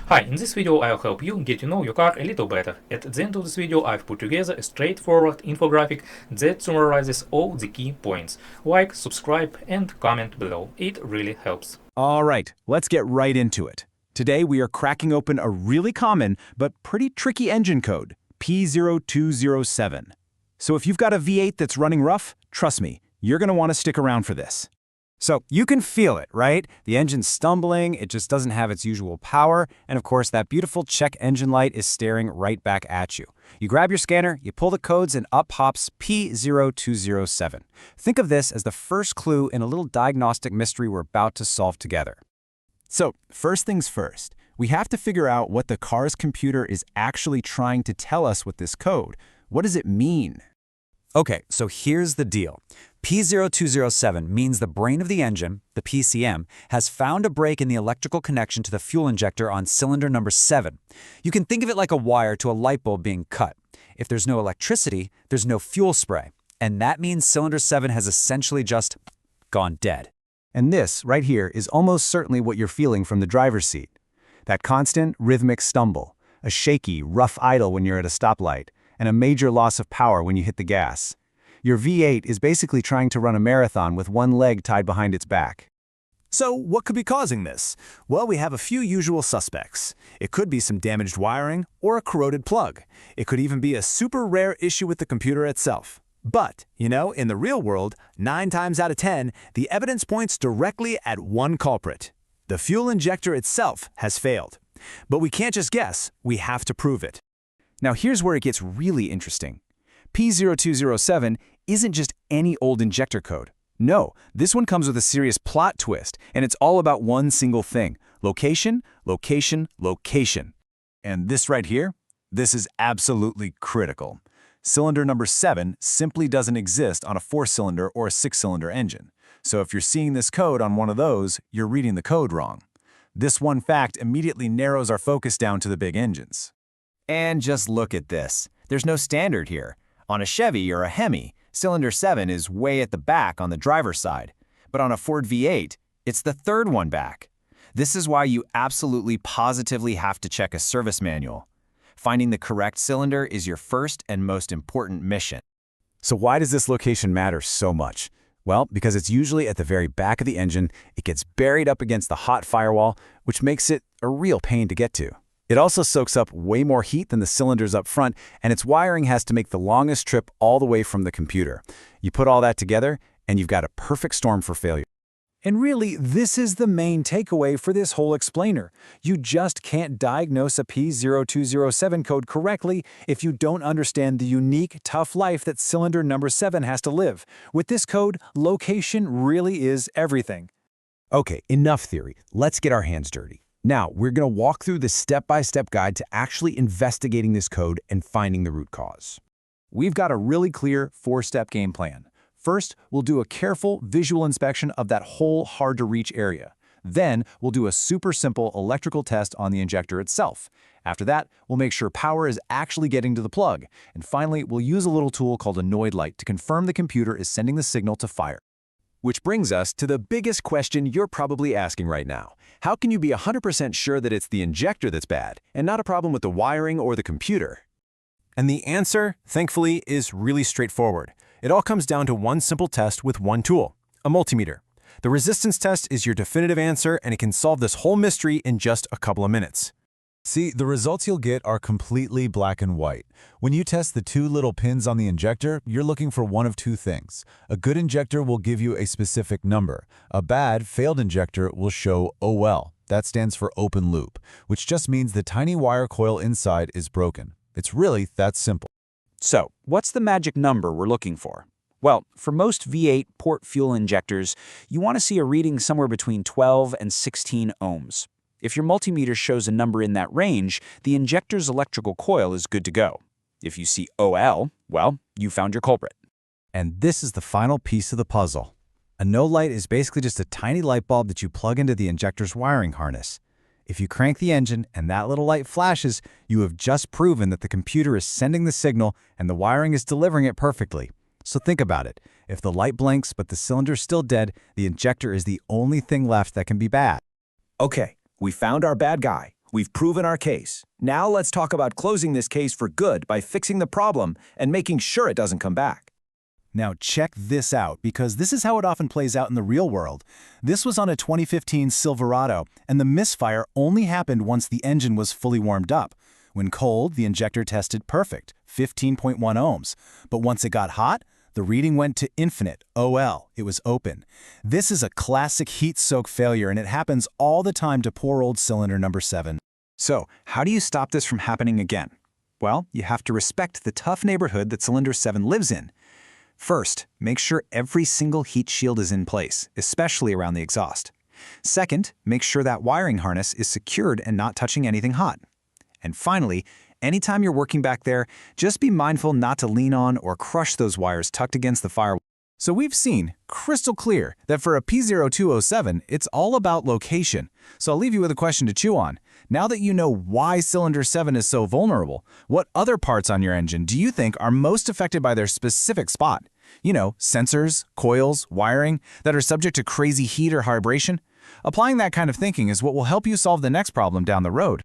Hi, in this video I'll help you get to know your car a little better. At the end of this video I've put together a straightforward infographic that summarizes all the key points. Like, subscribe and comment below. It really helps. All right, let's get right into it. Today we are cracking open a really common but pretty tricky engine code, P0207. So if you've got a V8 that's running rough, trust me, you're going to want to stick around for this. So you can feel it, right? The engine's stumbling, it just doesn't have its usual power, and of course that beautiful check engine light is staring right back at you. You grab your scanner, you pull the codes, and up pops P0207. Think of this as the first clue in a little diagnostic mystery we're about to solve together. So first things first, we have to figure out what the car's computer is actually trying to tell us with this code. What does it mean? Okay, so here's the deal. P0207 means the brain of the engine, the PCM, has found a break in the electrical connection to the fuel injector on cylinder number 7. You can think of it like a wire to a light bulb being cut. If there's no electricity, there's no fuel spray. And that means cylinder 7 has essentially just gone dead. And this, right here, is almost certainly what you're feeling from the driver's seat. That constant, rhythmic stumble, a shaky, rough idle when you're at a stoplight, and a major loss of power when you hit the gas. Your V8 is basically trying to run a marathon with one leg tied behind its back. So what could be causing this? Well, we have a few usual suspects. It could be some damaged wiring or a corroded plug. It could even be a super rare issue with the computer itself. But, in the real world, 9 times out of 10, the evidence points directly at one culprit. The fuel injector itself has failed. But we can't just guess, we have to prove it. Now here's where it gets really interesting. P0207 isn't just any old injector code. No, this one comes with a serious plot twist, and it's all about one single thing: location, location, location. And this right here, this is absolutely critical. Cylinder number 7 simply doesn't exist on a 4-cylinder or a 6-cylinder engine. So if you're seeing this code on one of those, you're reading the code wrong. This one fact immediately narrows our focus down to the big engines. And just look at this. There's no standard here. On a Chevy or a Hemi, cylinder 7 is way at the back on the driver's side. But on a Ford V8, it's the third one back. This is why you absolutely positively have to check a service manual. Finding the correct cylinder is your first and most important mission. So why does this location matter so much? Well, because it's usually at the very back of the engine, it gets buried up against the hot firewall, which makes it a real pain to get to. It also soaks up way more heat than the cylinders up front, and its wiring has to make the longest trip all the way from the computer. You put all that together, and you've got a perfect storm for failure. And really, this is the main takeaway for this whole explainer. You just can't diagnose a P0207 code correctly if you don't understand the unique, tough life that cylinder number 7 has to live. With this code, location really is everything. Okay, enough theory. Let's get our hands dirty. Now, we're going to walk through the step-by-step guide to actually investigating this code and finding the root cause. We've got a really clear 4-step game plan. First, we'll do a careful visual inspection of that whole hard-to-reach area. Then, we'll do a super simple electrical test on the injector itself. After that, we'll make sure power is actually getting to the plug. And finally, we'll use a little tool called a Noid light to confirm the computer is sending the signal to fire. Which brings us to the biggest question you're probably asking right now. How can you be 100% sure that it's the injector that's bad, and not a problem with the wiring or the computer? And the answer, thankfully, is really straightforward. It all comes down to one simple test with one tool, a multimeter. The resistance test is your definitive answer, and it can solve this whole mystery in just a couple of minutes. See, the results you'll get are completely black and white. When you test the 2 little pins on the injector, you're looking for one of 2 things. A good injector will give you a specific number. A bad, failed injector will show OL. That stands for open loop, which just means the tiny wire coil inside is broken. It's really that simple. So, what's the magic number we're looking for? Well, for most V8 port fuel injectors, you want to see a reading somewhere between 12 and 16 ohms. If your multimeter shows a number in that range, the injector's electrical coil is good to go. If you see OL, well, you found your culprit. And this is the final piece of the puzzle. A no light is basically just a tiny light bulb that you plug into the injector's wiring harness. If you crank the engine and that little light flashes, you have just proven that the computer is sending the signal and the wiring is delivering it perfectly. So think about it. If the light blinks but the cylinder's still dead, the injector is the only thing left that can be bad. Okay, we found our bad guy. We've proven our case. Now let's talk about closing this case for good by fixing the problem and making sure it doesn't come back. Now check this out, because this is how it often plays out in the real world. This was on a 2015 Silverado, and the misfire only happened once the engine was fully warmed up. When cold, the injector tested perfect, 15.1 ohms. But once it got hot, the reading went to infinite, OL. It was open. This is a classic heat soak failure, and it happens all the time to poor old cylinder number 7. So, how do you stop this from happening again? Well, you have to respect the tough neighborhood that cylinder 7 lives in. First, make sure every single heat shield is in place, especially around the exhaust. Second, make sure that wiring harness is secured and not touching anything hot. And finally, anytime you're working back there, just be mindful not to lean on or crush those wires tucked against the firewall. So we've seen, crystal clear, that for a P0207, it's all about location. So I'll leave you with a question to chew on. Now that you know why cylinder 7 is so vulnerable, what other parts on your engine do you think are most affected by their specific spot? You know, sensors, coils, wiring, that are subject to crazy heat or vibration? Applying that kind of thinking is what will help you solve the next problem down the road.